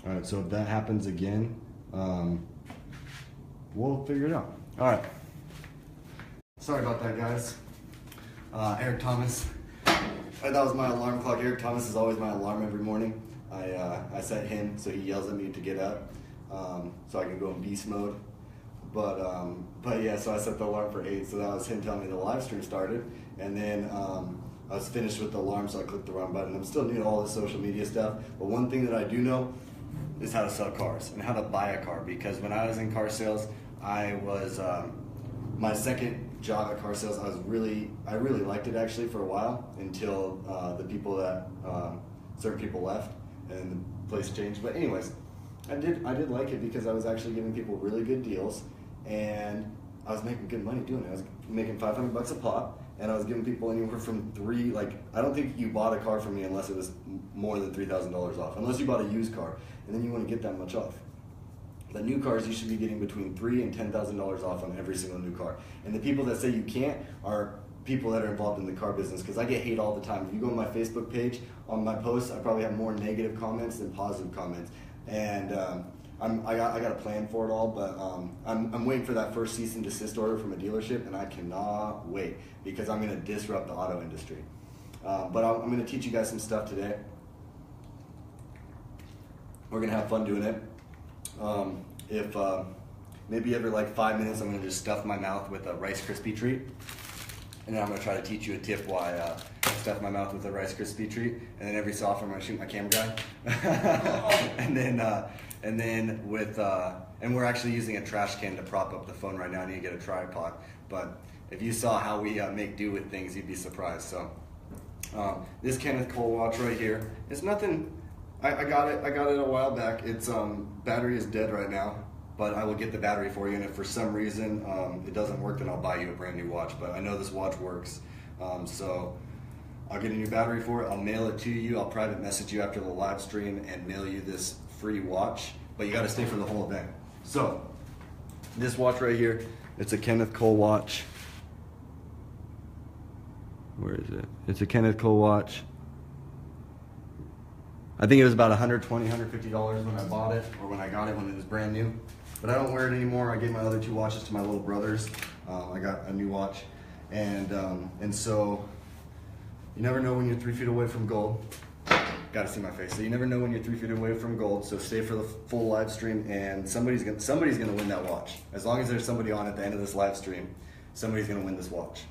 All right, so if that happens again, we'll figure it out. All right. Sorry about that, guys. Eric Thomas. That was my alarm clock. Eric Thomas is always my alarm every morning. I set him so he yells at me to get up, so I can go in beast mode. But yeah, so I set the alarm for 8, so that was him telling me the live stream started, and then I was finished with the alarm, so I clicked the wrong button. I'm still new to all the social media stuff, but one thing that I do know is how to sell cars and how to buy a car, because when I was in car sales, I was my second job at car sales. I really liked it actually for a while until the people that certain people left and the place changed. But anyways, I did like it because I was actually giving people really good deals, and I was making good money doing it. I was making $500 a pop, and I was giving people anywhere from I don't think you bought a car from me unless it was more than $3,000 off, unless you bought a used car, and then you want to get that much off. The new cars, you should be getting between $3,000 and $10,000 off on every single new car. And the people that say you can't are people that are involved in the car business, because I get hate all the time. If you go on my Facebook page, on my posts, I probably have more negative comments than positive comments. And I got a plan for it all, but I'm waiting for that first cease and desist order from a dealership, and I cannot wait, because I'm going to disrupt the auto industry. But I'm going to teach you guys some stuff today. We're going to have fun doing it. If maybe every like 5 minutes, I'm going to just stuff my mouth with a Rice Krispie treat, and then I'm going to try to teach you a tip why I stuff my mouth with a Rice Krispie treat, and then every so often I'm going to shoot my camera guy, and we're actually using a trash can to prop up the phone right now. I need to get a tripod, but if you saw how we make do with things, you'd be surprised. So this Kenneth Cole watch right here, it's nothing. I got it a while back. Its battery is dead right now, but I will get the battery for you, and if for some reason it doesn't work, then I'll buy you a brand new watch. But I know this watch works, so I'll get a new battery for it. I'll mail it to you. I'll private message you after the live stream and mail you this free watch, but you got to stay for the whole event. So this watch right here, it's a Kenneth Cole watch. Where is it? It's a Kenneth Cole watch. I think it was about $120, $150 when I bought it, or when I got it when it was brand new. But I don't wear it anymore. I gave my other 2 watches to my little brothers. I got a new watch, and so you never know when you're 3 feet away from gold. Got to see my face. So you never know when you're 3 feet away from gold. So stay for the full live stream, and somebody's gonna win that watch. As long as there's somebody on at the end of this live stream, somebody's gonna win this watch.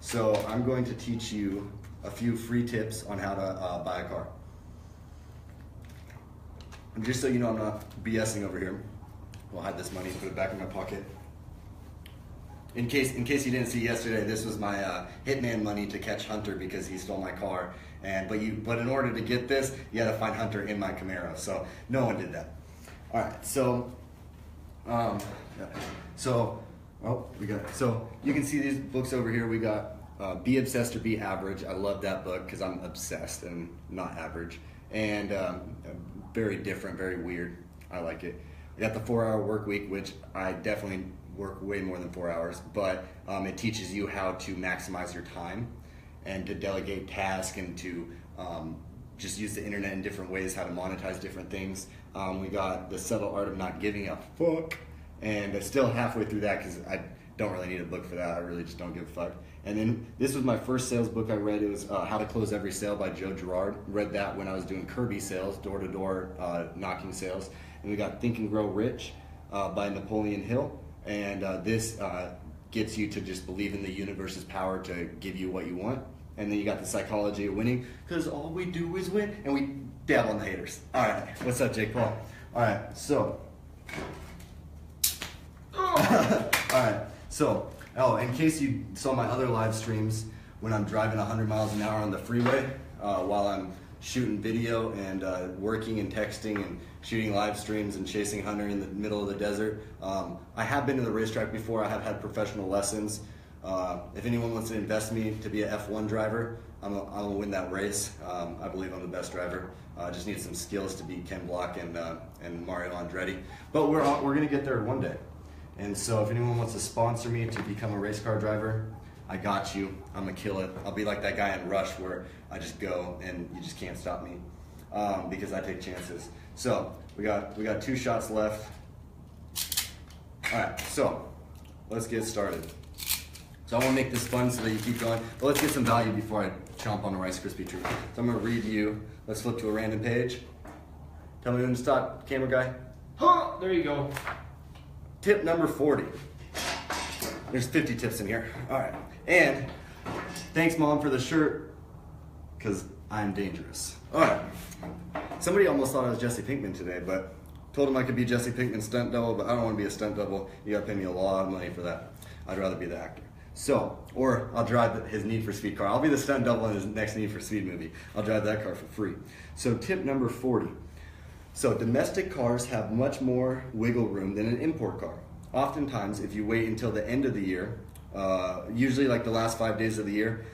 So I'm going to teach you a few free tips on how to buy a car. And just so you know, I'm not BSing over here. I'll hide this money, put it back in my pocket. In case you didn't see yesterday, this was my hitman money to catch Hunter because he stole my car. But in order to get this, you had to find Hunter in my Camaro. So no one did that. All right. So you can see these books over here. We got Be Obsessed or Be Average. I love that book because I'm obsessed and not average. And very different, very weird. I like it. I got the 4-Hour Work Week, which I definitely work way more than 4 hours, but it teaches you how to maximize your time and to delegate tasks and to just use the internet in different ways, how to monetize different things. We got The Subtle Art of Not Giving a Fuck, and still halfway through that because I don't really need a book for that. I really just don't give a fuck. And then this was my first sales book I read. It was How to Close Every Sale by Joe Girard. Read that when I was doing Kirby sales, door-to-door knocking sales. And we got Think and Grow Rich by Napoleon Hill. And this gets you to just believe in the universe's power to give you what you want. And then you got The Psychology of Winning, because all we do is win, and we dab on the haters. All right, what's up, Jake Paul? All right, so. All right, so. Oh, in case you saw my other live streams when I'm driving 100 miles an hour on the freeway while I'm shooting video and working and texting and shooting live streams and chasing Hunter in the middle of the desert. I have been to the racetrack before. I have had professional lessons. If anyone wants to invest me to be an F1 driver, I'll win that race. I believe I'm the best driver. I just need some skills to beat Ken Block and Mario Andretti. But we're going to get there one day. And so if anyone wants to sponsor me to become a race car driver, I got you. I'm gonna kill it. I'll be like that guy in Rush where I just go and you just can't stop me. because I take chances. So we got 2 shots left. All right, so let's get started. So I want to make this fun so that you keep going, but let's get some value before I chomp on a Rice Krispie treat. So I'm going to read you. Let's flip to a random page. Tell me when to stop, camera guy. Huh, there you go. Tip number 40. There's 50 tips in here. All right, and thanks, Mom, for the shirt, because I'm dangerous. All right. Somebody almost thought I was Jesse Pinkman today, but told him I could be Jesse Pinkman's stunt double, but I don't want to be a stunt double. You gotta pay me a lot of money for that. I'd rather be the actor. So, or I'll drive his Need for Speed car. I'll be the stunt double in his next Need for Speed movie. I'll drive that car for free. So tip number 40. So domestic cars have much more wiggle room than an import car. Oftentimes, if you wait until the end of the year, usually like the last 5 days of the year,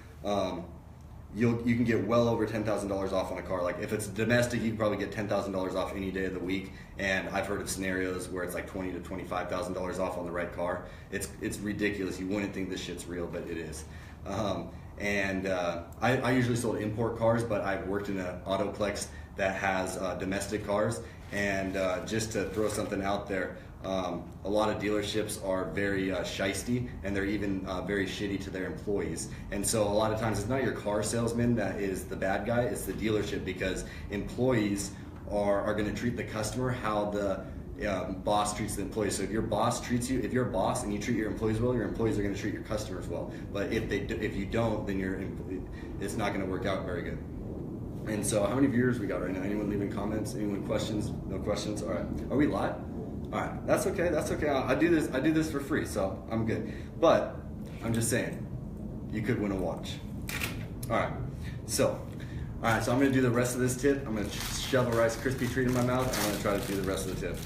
you can get well over $10,000 off on a car. Like if it's domestic, you can probably get $10,000 off any day of the week. And I've heard of scenarios where it's like $20,000 to $25,000 off on the right car. It's ridiculous. You wouldn't think this shit's real, but it is. I usually sold import cars, but I've worked in an autoplex that has domestic cars. And just to throw something out there, a lot of dealerships are very shisty, and they're even very shitty to their employees. And so a lot of times it's not your car salesman that is the bad guy, it's the dealership, because employees are going to treat the customer how the boss treats the employees. So if your boss treats you, if you're a boss and you treat your employees well, your employees are going to treat your customers well. But if you don't, then it's not going to work out very good. And so how many viewers we got right now? Anyone leaving comments? Anyone questions? No questions? All right. Are we live? All right. That's okay. That's okay. I do this for free, so I'm good. But I'm just saying, you could win a watch. All right. So I'm going to do the rest of this tip. I'm going to shove a Rice Krispie treat in my mouth, and I'm going to try to do the rest of the tip.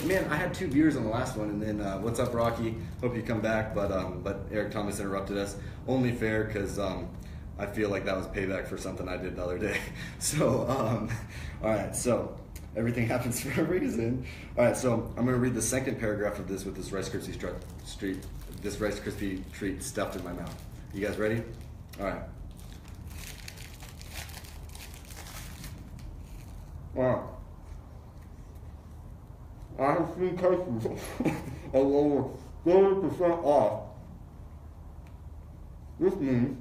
Man, I had 2 viewers on the last one, and then what's up, Rocky? Hope you come back, but Eric Thomas interrupted us. Only fair, because I feel like that was payback for something I did the other day. So, all right, so everything happens for a reason. All right, so I'm going to read the second paragraph of this with this Rice Krispie treat stuffed in my mouth. You guys ready? All right. Wow. I have seen cases of over 30% off. This means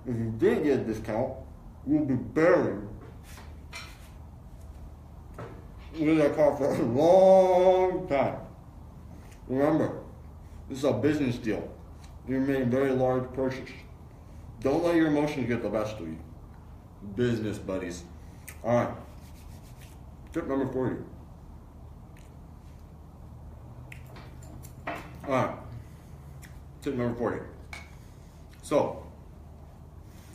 if you did get a discount, you'll be buried with that car for a long time. Remember, this is a business deal. You're making a very large purchase. Don't let your emotions get the best of you. Business buddies. All right. Tip number 40. All right. Tip number 40. So,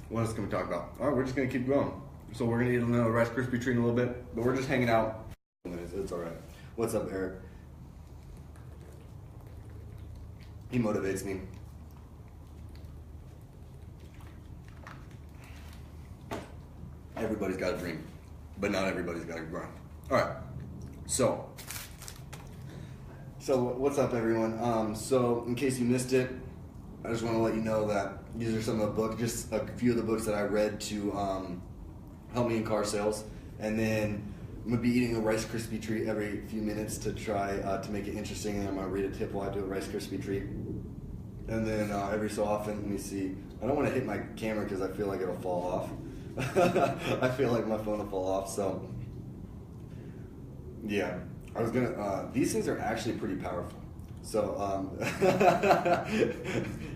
what else can we talk about? All right, we're just going to keep going. So we're going to eat another Rice Krispie treat in a little bit, but we're just hanging out. It's all right. What's up, Eric? He motivates me. Everybody's got a dream, but not everybody's got a grind. All right, so what's up, everyone? So in case you missed it, I just want to let you know that these are some of the books, just a few of the books that I read to help me in car sales. And then I'm gonna be eating a Rice Krispie treat every few minutes to try to make it interesting. And I'm gonna read a tip while I do a Rice Krispie treat. And then every so often, let me see. I don't want to hit my camera because I feel like it'll fall off. I feel like my phone will fall off. So yeah, I was gonna. These things are actually pretty powerful. So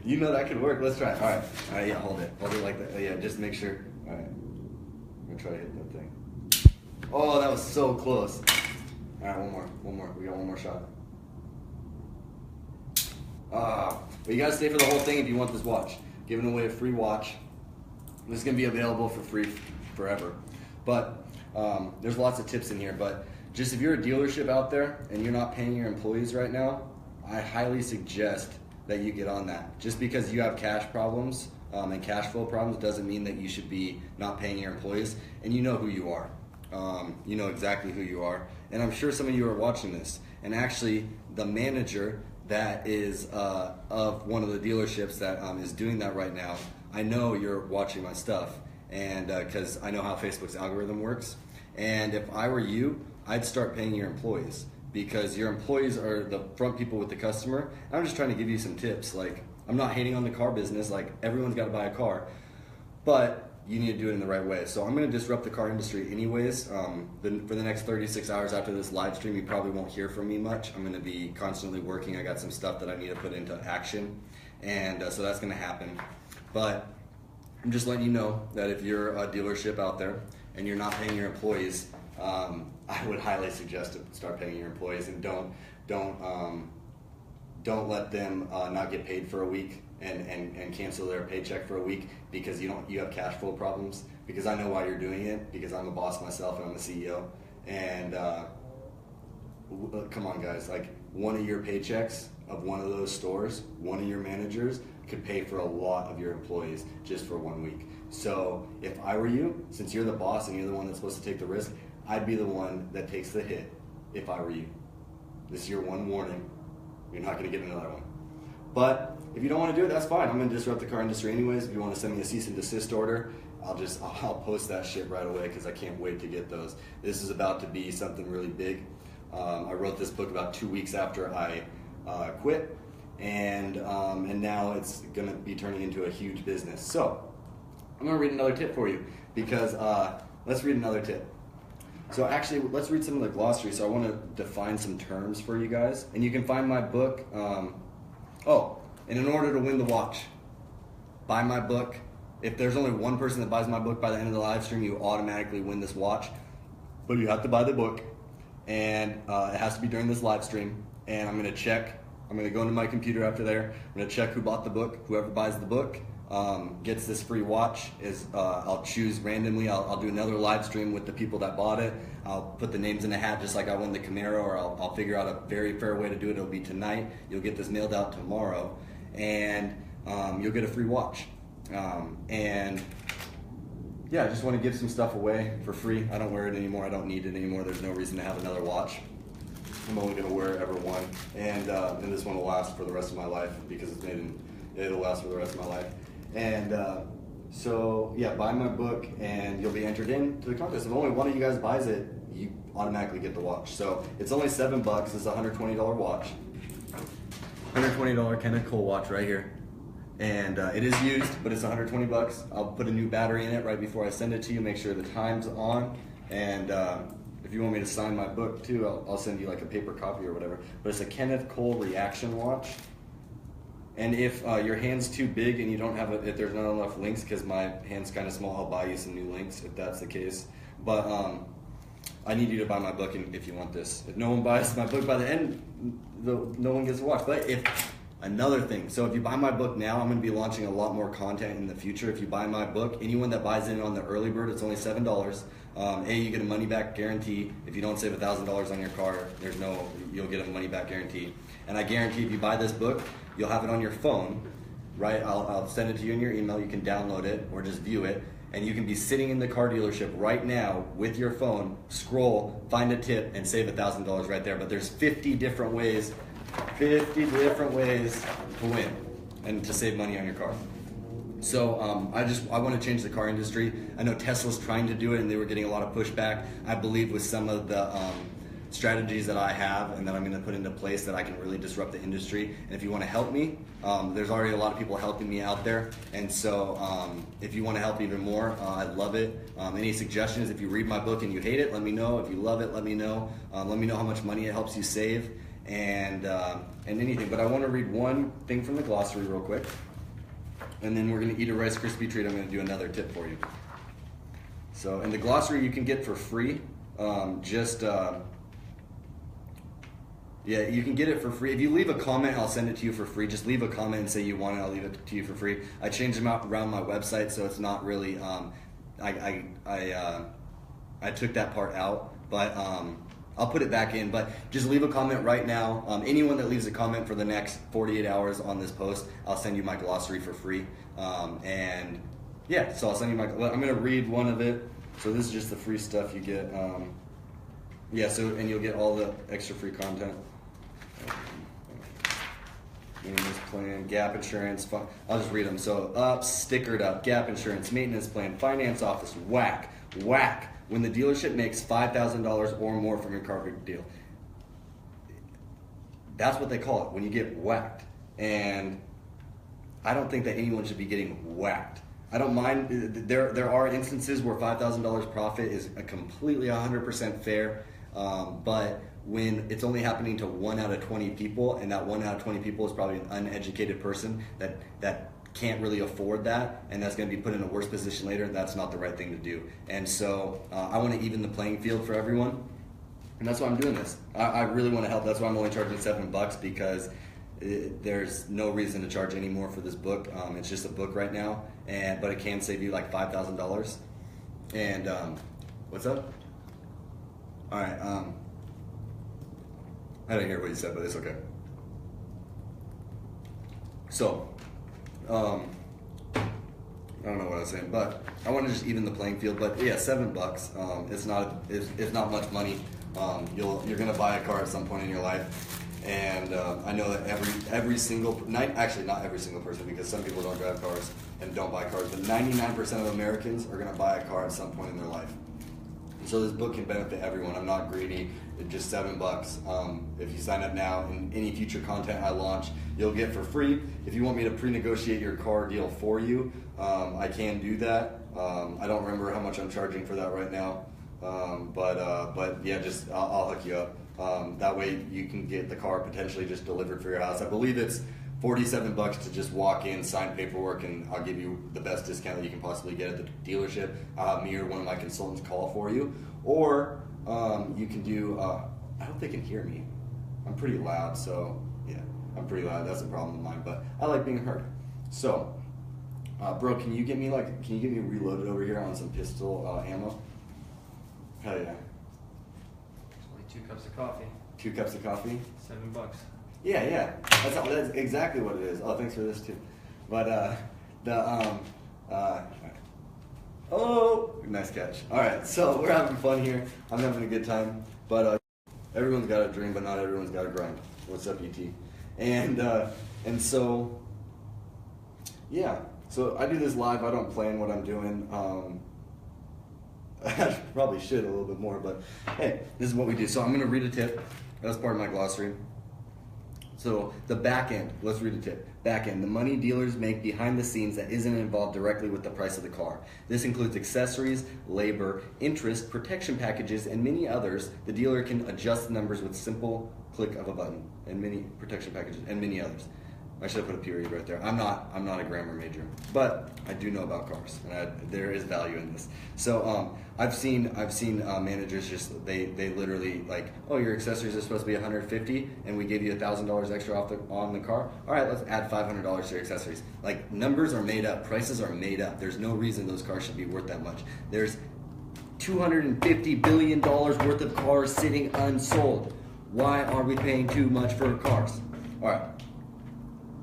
you know that could work. Let's try it. All right. Yeah, hold it like that. Yeah, just make sure. All right, I'm gonna try to hit that thing. Oh, that was so close. All right, one more. We got one more shot. But you gotta stay for the whole thing if you want this watch. Giving away a free watch. This is gonna be available for free forever. But there's lots of tips in here. But just if you're a dealership out there and you're not paying your employees right now, I highly suggest that you get on that. Just because you have cash problems and cash flow problems doesn't mean that you should be not paying your employees. And you know who you are. You know exactly who you are. And I'm sure some of you are watching this. And actually, the manager that is of one of the dealerships that is doing that right now, I know you're watching my stuff, and because I know how Facebook's algorithm works. And if I were you, I'd start paying your employees, because your employees are the front people with the customer. I'm just trying to give you some tips. Like, I'm not hating on the car business. Like, everyone's got to buy a car, but you need to do it in the right way. So I'm going to disrupt the car industry anyways. For the next 36 hours after this live stream, you probably won't hear from me much. I'm going to be constantly working. I got some stuff that I need to put into action, and so that's going to happen. But I'm just letting you know that if you're a dealership out there and you're not paying your employees, I would highly suggest to start paying your employees, and don't let them not get paid for a week and cancel their paycheck for a week because you have cash flow problems. Because I know why you're doing it, because I'm a boss myself and I'm a CEO. And come on, guys, like, one of your paychecks of one of those stores, one of your managers could pay for a lot of your employees just for 1 week. So if I were you, since you're the boss and you're the one that's supposed to take the risk, I'd be the one that takes the hit if I were you. This is your one warning. You're not going to get another one. But if you don't want to do it, that's fine. I'm going to disrupt the car industry anyways. If you want to send me a cease and desist order, I'll post that shit right away, because I can't wait to get those. This is about to be something really big. I wrote this book about 2 weeks after I quit, and now it's going to be turning into a huge business. So I'm going to read another tip for you, because let's read another tip. So actually, let's read some of the glossary. So I want to define some terms for you guys. And you can find my book. And in order to win the watch, buy my book. If there's only one person that buys my book by the end of the live stream, you automatically win this watch. But you have to buy the book. And it has to be during this live stream. And I'm going to check. I'm going to go into my computer after there. I'm going to check who bought the book. Whoever buys the book gets this free watch. I'll choose randomly. I'll do another live stream with the people that bought it. I'll put the names in a hat just like I won the Camaro, or I'll figure out a very fair way to do it. It'll be tonight. You'll get this mailed out tomorrow, and you'll get a free watch. And yeah, I just want to give some stuff away for free. I don't wear it anymore. I don't need it anymore. There's no reason to have another watch. I'm only going to wear ever one, and this one will last for the rest of my life, because it's made it'll last for the rest of my life. And so yeah, buy my book and you'll be entered into the contest. If only one of you guys buys it, you automatically get the watch. So it's only $7. It's a $120 watch. $120 Kenneth Cole watch right here. And it is used, but it's $120. I'll put a new battery in it right before I send it to you. Make sure the time's on. And if you want me to sign my book too, I'll send you like a paper copy or whatever. But it's a Kenneth Cole reaction watch. And if your hand's too big and you don't have if there's not enough links, because my hand's kind of small, I'll buy you some new links if that's the case. But I need you to buy my book if you want this. If no one buys my book by the end, no one gets to watch. But another thing, so if you buy my book now, I'm going to be launching a lot more content in the future. If you buy my book, anyone that buys it on the early bird, it's only $7. You get a money back guarantee. If you don't save $1,000 on your car, you'll get a money back guarantee. And I guarantee if you buy this book, you'll have it on your phone, right? I'll send it to you in your email. You can download it or just view it. And you can be sitting in the car dealership right now with your phone, scroll, find a tip, and save $1,000 right there. But there's 50 different ways to win and to save money on your car. So I want to change the car industry. I know Tesla's trying to do it, and they were getting a lot of pushback. I believe with some of the strategies that I have and that I'm going to put into place, that I can really disrupt the industry. And if you want to help me, there's already a lot of people helping me out there. And so if you want to help even more, I'd love it. Any suggestions? If you read my book and you hate it, let me know. If you love it, let me know. Let me know how much money it helps you save, and anything. But I want to read one thing from the glossary real quick, and then we're going to eat a Rice Krispie treat. I'm going to do another tip for you. So, and the glossary you can get for free. Yeah, you can get it for free. If you leave a comment, I'll send it to you for free. Just leave a comment and say you want it. I'll leave it to you for free. I changed them out around my website, so it's not really. I took that part out, but I'll put it back in. But just leave a comment right now. Anyone that leaves a comment for the next 48 hours on this post, I'll send you my glossary for free. And yeah, so I'll send you my. I'm gonna read one of it. So this is just the free stuff you get. Yeah. So and you'll get all the extra free content. Maintenance plan, gap insurance, I'll just read them. So up, stickered up, gap insurance, maintenance plan, finance office, whack, whack. When the dealership makes $5,000 or more from your car deal. That's what they call it, when you get whacked. And I don't think that anyone should be getting whacked. I don't mind, there are instances where $5,000 profit is a completely 100% fair, but when it's only happening to 1 out of 20 people, and that 1 out of 20 people is probably an uneducated person that can't really afford that, and that's going to be put in a worse position later, that's not the right thing to do. And so I want to even the playing field for everyone, and that's why I'm doing this. I really want to help. That's why I'm only charging $7 because there's no reason to charge any more for this book. It's just a book right now, but it can save you like $5,000. And what's up? All right. I didn't hear what you said, but it's okay. So, I don't know what I was saying, but I want to just even the playing field. But yeah, $7. It's not much money. You're gonna buy a car at some point in your life, and I know that every single actually not every single person, because some people don't drive cars and don't buy cars, but 99% of Americans are gonna buy a car at some point in their life. So this book can benefit everyone. I'm not greedy. It's just $7. If you sign up now, and any future content I launch, you'll get for free. If you want me to pre-negotiate your car deal for you, I can do that. I don't remember how much I'm charging for that right now, but yeah, just I'll hook you up. That way you can get the car potentially just delivered for your house. I believe it's $47 to just walk in, sign paperwork, and I'll give you the best discount that you can possibly get at the dealership. I'll have me or one of my consultants call for you. Or you can do, I hope they can hear me. I'm pretty loud, so yeah, I'm pretty loud. That's a problem of mine, but I like being heard. So, bro, can you get me reloaded over here on some pistol ammo? Hell yeah. Only 2 cups of coffee. 2 cups of coffee? $7. Yeah. That's exactly what it is. Oh, thanks for this too. But oh, nice catch. All right, so we're having fun here. I'm having a good time. But everyone's got a dream, but not everyone's got a grind. What's up, ET? And so yeah. So I do this live. I don't plan what I'm doing. I probably should a little bit more, but hey, this is what we do. So I'm going to read a tip. That's part of my glossary. So the back end, let's read a tip. Back end, the money dealers make behind the scenes that isn't involved directly with the price of the car. This includes accessories, labor, interest, protection packages, and many others. The dealer can adjust the numbers with simple click of a button, and many protection packages, and many others. I should have put a period right there. I'm not a grammar major, but I do know about cars, and there is value in this. So I've seen managers just they literally like, oh, your accessories are supposed to be $150, and we gave you $1,000 extra on the car. All right, let's add $500 to your accessories. Like, numbers are made up, prices are made up. There's no reason those cars should be worth that much. There's $250 billion worth of cars sitting unsold. Why are we paying too much for cars?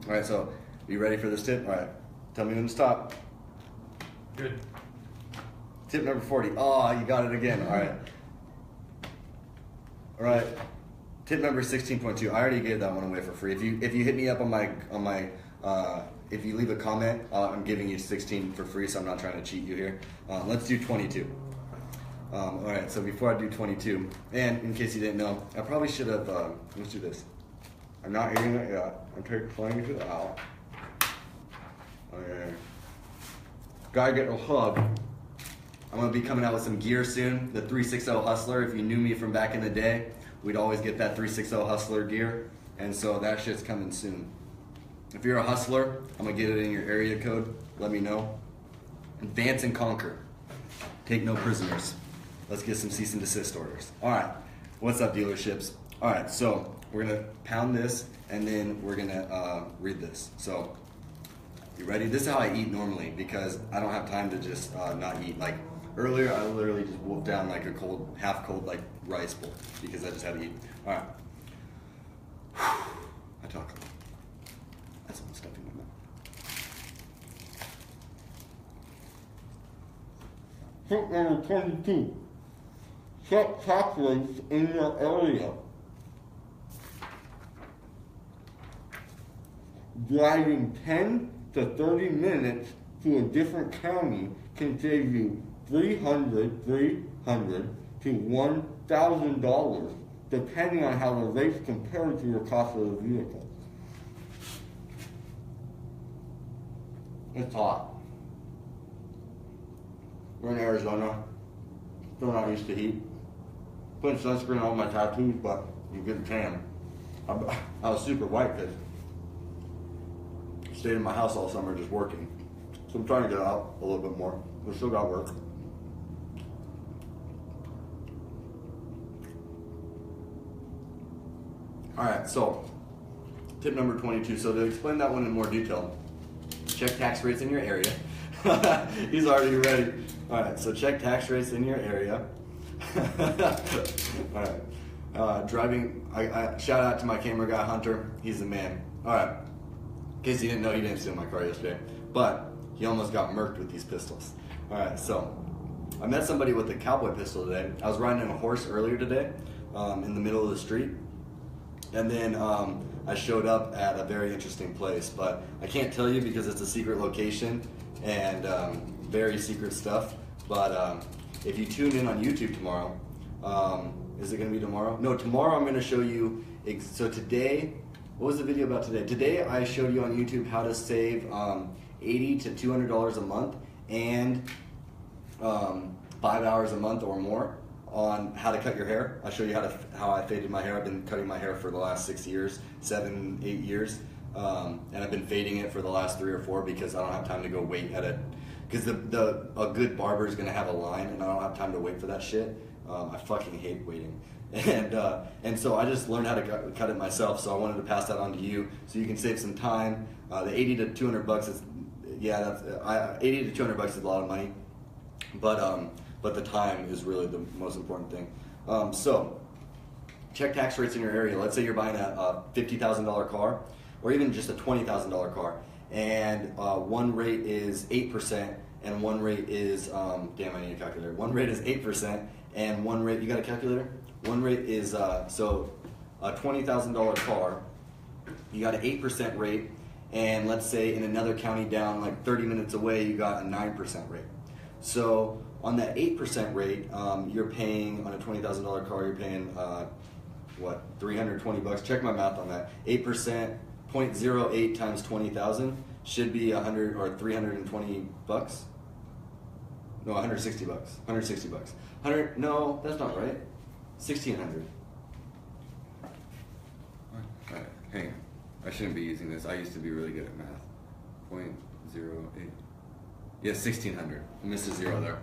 All right, so you ready for this tip? All right, tell me when to stop. Good. Tip number 40. Oh, you got it again. All right. Tip number 16.2. I already gave that one away for free. If you hit me up on my if you leave a comment, I'm giving you 16 for free. So I'm not trying to cheat you here. Let's do 22. All right. So before I do 22, and in case you didn't know, I probably should have. Let's do this. I'm not eating it yet. I'm playing it out. Okay. Gotta get a hug. I'm gonna be coming out with some gear soon. The 360 Hustler. If you knew me from back in the day, we'd always get that 360 Hustler gear. And so that shit's coming soon. If you're a hustler, I'm gonna get it in your area code. Let me know. Advance and conquer. Take no prisoners. Let's get some cease and desist orders. All right. What's up, dealerships? All right, so we're gonna pound this, and then we're gonna read this. So, you ready? This is how I eat normally, because I don't have time to just not eat. Like earlier, I literally just wolfed down like a half cold like rice bowl, because I just had to eat. All right. I talk a lot. That's some stuff in my mouth. Tip number 22. Check tax rates in your area. driving 10 to 30 minutes to a different county can save you $300 to $1,000, depending on how the rates compare to your cost of the vehicle. It's hot. We're in Arizona. Still not used to heat. Putting sunscreen on all my tattoos, but you get a tan. I was super white because I stayed in my house all summer just working. So I'm trying to get out a little bit more. We still got work. Alright, so tip number 22. So to explain that one in more detail, check tax rates in your area. He's already ready. Alright, so check tax rates in your area. Alright. Driving, I shout out to my camera guy, Hunter. He's the man. Alright. In case you didn't know, he didn't steal my car yesterday. But he almost got murked with these pistols. Alright, so I met somebody with a cowboy pistol today. I was riding a horse earlier today in the middle of the street. And then I showed up at a very interesting place, but I can't tell you because it's a secret location and very secret stuff. But if you tune in on YouTube tomorrow, is it going to be tomorrow? No, tomorrow I'm going to show you. So today, what was the video about today? Today I showed you on YouTube how to save $80 to $200 a month and 5 hours a month or more on how to cut your hair. I'll show you how I faded my hair. I've been cutting my hair for the last 6 years, 7, 8 years, and I've been fading it for the last 3 or 4 because I don't have time to go wait at it. Because a good barber is gonna have a line, and I don't have time to wait for that shit. I fucking hate waiting, and so I just learned how to cut it myself. So I wanted to pass that on to you, so you can save some time. The $80 to $200 is, yeah, that's $80 to $200 is a lot of money, but the time is really the most important thing. So check tax rates in your area. Let's say you're buying a $50,000 car, or even just a $20,000 car, and one rate is 8%, and one rate is damn, I need a calculator. One rate is 8%, and one rate, you got a calculator? One rate is so a $20,000 car, you got an 8% rate, and let's say in another county down like 30 minutes away, you got a 9% rate. So on that 8% rate, you're paying, on a $20,000 car, you're paying, what, 320 bucks? Check my math on that. 8%, 0.08 times 20,000 should be 100 or 320 bucks. No, 160 bucks. 160 bucks. 100, no, that's not right. 1,600. Alright, hang on. I shouldn't be using this. I used to be really good at math. 0.08. Yeah, 1,600. I missed a zero there.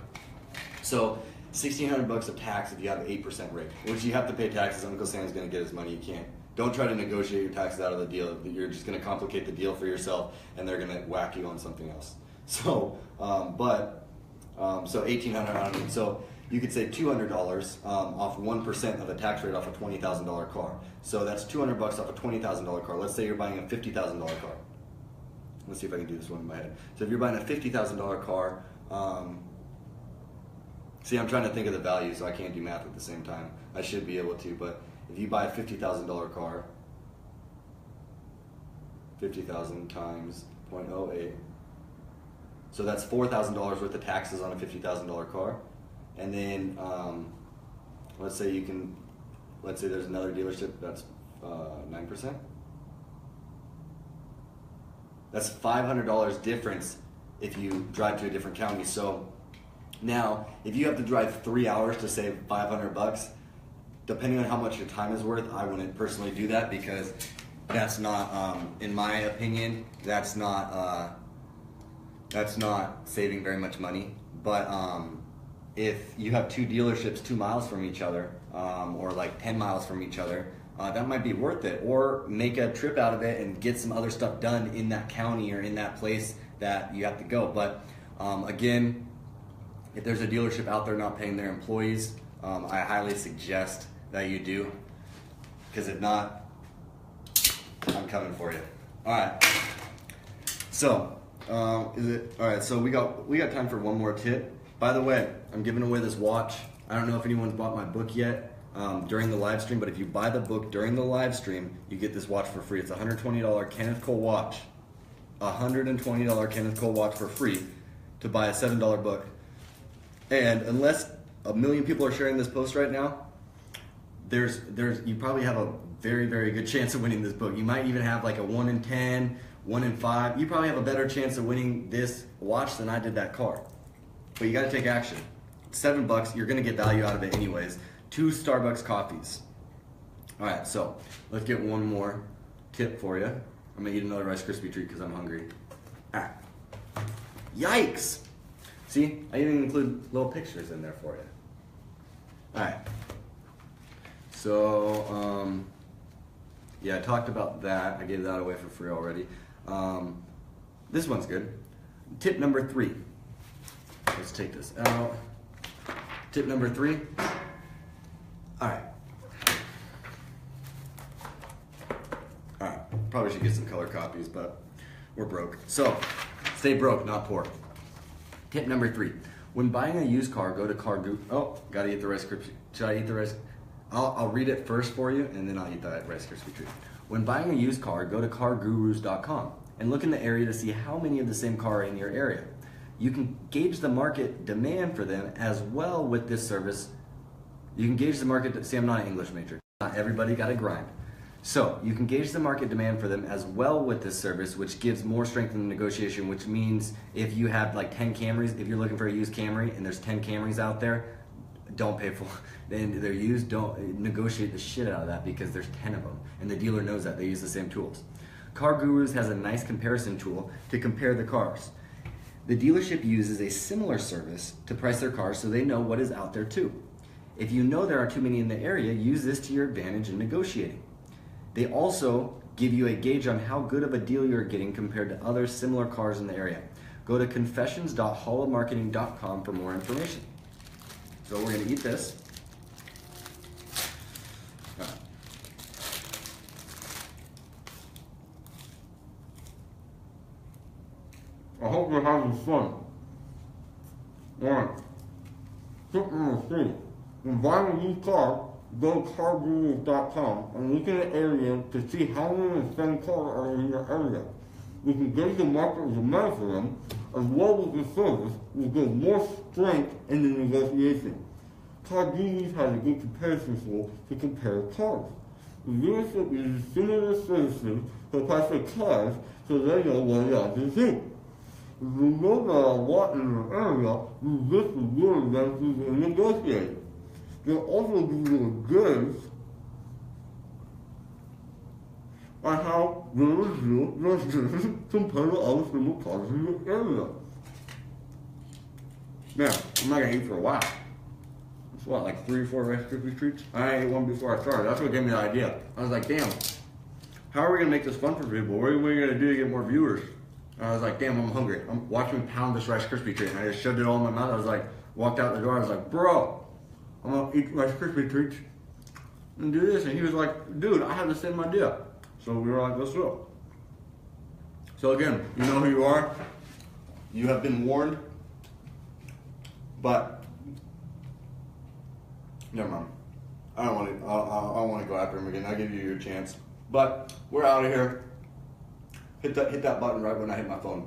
So 1,600 bucks of tax if you have an 8% rate, which you have to pay taxes. Uncle Sam's gonna get his money. You can't. Don't try to negotiate your taxes out of the deal. You're just gonna complicate the deal for yourself, and they're gonna whack you on something else. So, so 1,800 on it. So you could save $200 off 1% of a tax rate off a $20,000 car. So that's 200 bucks off a $20,000 car. Let's say you're buying a $50,000 car. Let's see if I can do this one in my head. So if you're buying a $50,000 car, see, I'm trying to think of the value, so I can't do math at the same time. I should be able to, but if you buy a $50,000 car, 50,000 times 0.08, so that's $4,000 worth of taxes on a $50,000 car. And then let's say there's another dealership that's 9%. That's $500 difference if you drive to a different county. So now, if you have to drive 3 hours to save 500 bucks, depending on how much your time is worth, I wouldn't personally do that because that's not, in my opinion, that's not saving very much money. But if you have 2 dealerships 2 miles from each other, or like 10 miles from each other, that might be worth it. Or make a trip out of it and get some other stuff done in that county or in that place that you have to go. But again, if there's a dealership out there not paying their employees, I highly suggest that you do, because if not, I'm coming for you. All right. So, all right? So we got time for one more tip. By the way, I'm giving away this watch. I don't know if anyone's bought my book yet during the live stream, but if you buy the book during the live stream, you get this watch for free. It's a $120 Kenneth Cole watch. $120 Kenneth Cole watch for free to buy a $7 book. And unless a million people are sharing this post right now, you probably have a very, very good chance of winning this book. You might even have like a 1 in 10, 1 in 5. You probably have a better chance of winning this watch than I did that car. But you got to take action. $7, you're going to get value out of it anyways. 2 Starbucks coffees. All right, so let's get one more tip for you. I'm going to eat another Rice Krispie treat because I'm hungry. Ah. Yikes! See, I even include little pictures in there for you. All right. So, yeah, I talked about that. I gave that away for free already. This one's good. Tip number 3. Let's take this out. Tip number 3. All right. All right. Probably should get some color copies, but we're broke. So, stay broke, not poor. Tip number 3. When buying a used car, go to Car Guru. Oh, gotta eat the Rice Krispie. Should I eat the Rice? I'll read it first for you, and then I'll eat that Rice Krispie treat. When buying a used car, go to cargurus.com and look in the area to see how many of the same car are in your area. You can gauge the market demand for them as well with this service. You can gauge the market. See, I'm not an English major. Not everybody got a grind. So you can gauge the market demand for them as well with this service, which gives more strength in the negotiation, which means if you have like 10 Camrys, if you're looking for a used Camry and there's 10 Camrys out there, don't pay for and they're used, don't negotiate the shit out of that because there's 10 of them and the dealer knows that. They use the same tools. Car Gurus has a nice comparison tool to compare the cars. The dealership uses a similar service to price their cars so they know what is out there too. If you know there are too many in the area, use this to your advantage in negotiating. They also give you a gauge on how good of a deal you're getting compared to other similar cars in the area. Go to confessions.hollowmarketing.com for more information. So we're going to eat this. I hope you're having fun. Alright. Tip number 3. When buying a used car, go to cargurus.com and look in the area to see how many of the same cars are in your area. We can gauge the market demand for them, as well as the service will give more strength in the negotiation. Car Gurus has a good comparison tool to compare cars. The dealership uses similar services to price their cars so they know what it ought to do. If you know there are a lot in your area, use this to really them to negotiate. They'll also give you a gauge on how good a deal you're getting compared to other similar cars in your area. Now, I'm not gonna eat for a while. It's what, like 3 or 4 Rice Krispie treats? I ate one before I started. That's what gave me the idea. I was like, damn, how are we gonna make this fun for people? What are we gonna do to get more viewers? And I was like, damn, I'm hungry. Watch me pound this Rice Krispie treat. And I just shoved it all in my mouth. I was like, walked out the door. I was like, bro, I'm gonna eat Rice Krispie treats and do this. And he was like, dude, I have the same idea. So we were like, let's do it. So again, you know who you are. You have been warned. But never mind. I don't want to go after him again. I'll give you your chance. But we're out of here. Hit that button right when I hit my phone.